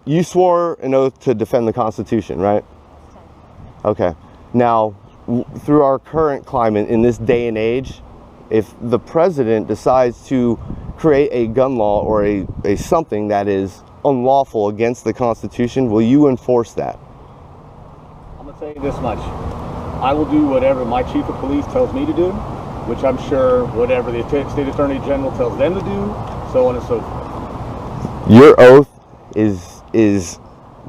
You swore an oath to defend the Constitution, right? Okay. Now, through our current climate in this day and age, if the president decides to create a gun law or a something that is unlawful against the Constitution, will you enforce that? I'm going to tell you this much. I will do whatever my chief of police tells me to do, which I'm sure whatever the state attorney general tells them to do, so on and so forth. Your oath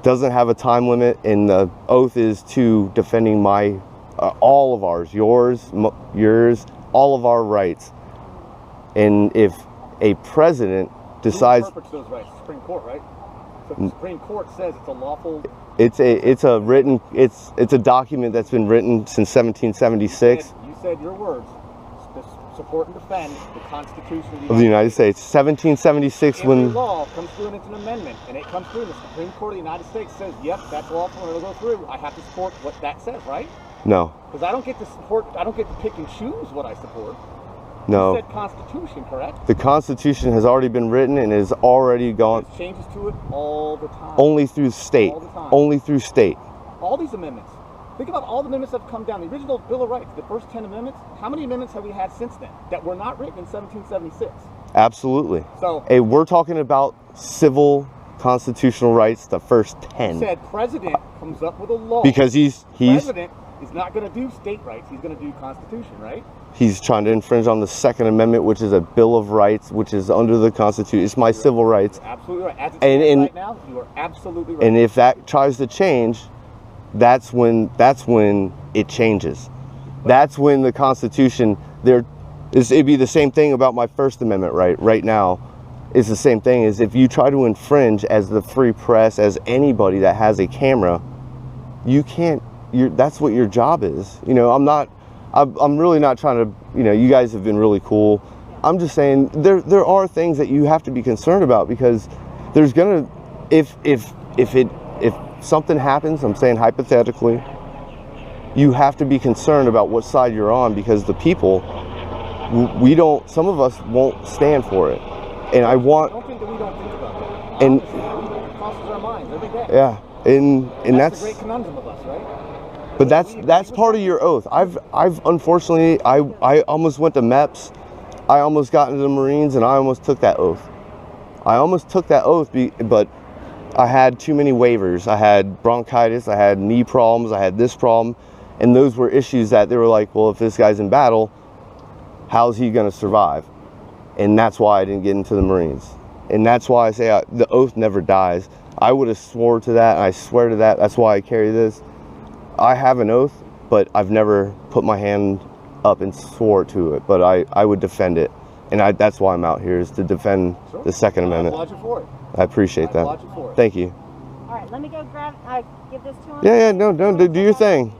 doesn't have a time limit, and the oath is to defending my all of ours, yours, all of our rights. And if a president decides, who interprets those rights? The Supreme Court, right? So the Supreme Court says it's a lawful. It's a document that's been written since 1776. You said your words. Support and defend the Constitution of the United States. 1776 when the law comes through and it's an amendment, and it comes through and the Supreme Court of the United States says, yep, that's lawful and it'll go through. I have to support what that says, right? No. Because I don't get to pick and choose what I support. No. You said Constitution, correct? The Constitution has already been written and is already gone. There's changes to it all the time. Only through state. All the time. Only through state. All these amendments. Think about all the amendments that have come down. The original Bill of Rights, the first 10 amendments, how many amendments have we had since then that were not written in 1776? Absolutely. So, hey, we're talking about civil constitutional rights, the first 10. You said president comes up with a law. Because he's president is not going to do state rights. He's going to do Constitution, right? He's trying to infringe on the Second Amendment, which is a Bill of Rights, which is under the Constitution. It's my civil rights. You're absolutely right. As it stands right now, you are absolutely right. And if that tries to change, that's when it changes. That's when the Constitution, it'd be the same thing about my First Amendment right now. It's the same thing as if you try to infringe as the free press, as anybody that has a camera, you can't, that's what your job is. You know, I'm really not trying to, you guys have been really cool. I'm just saying there are things that you have to be concerned about, because there's gonna, if something happens, I'm saying hypothetically, you have to be concerned about what side you're on, because the people, some of us won't stand for it. And I want. I don't think that we don't think about that. And it crosses our minds every day. Yeah, and that's the great conundrum of us, right? But that's part of your oath. I've unfortunately, I almost went to MEPS. I almost got into the Marines, and I almost took that oath. But I had too many waivers. I had bronchitis, I had knee problems, I had this problem, and those were issues that they were like, well, if this guy's in battle, how's he going to survive? And that's why I didn't get into the Marines. And that's why I say the oath never dies. I would have swore to that, and I swear to that. That's why I carry this. I have an oath, but I've never put my hand up and swore to it, but I would defend it. And that's why I'm out here, is to defend the Second Amendment. I applaud you for it. I appreciate that. I applaud you for it. Thank you. All right, let me go give this to him. Yeah, no, do your thing.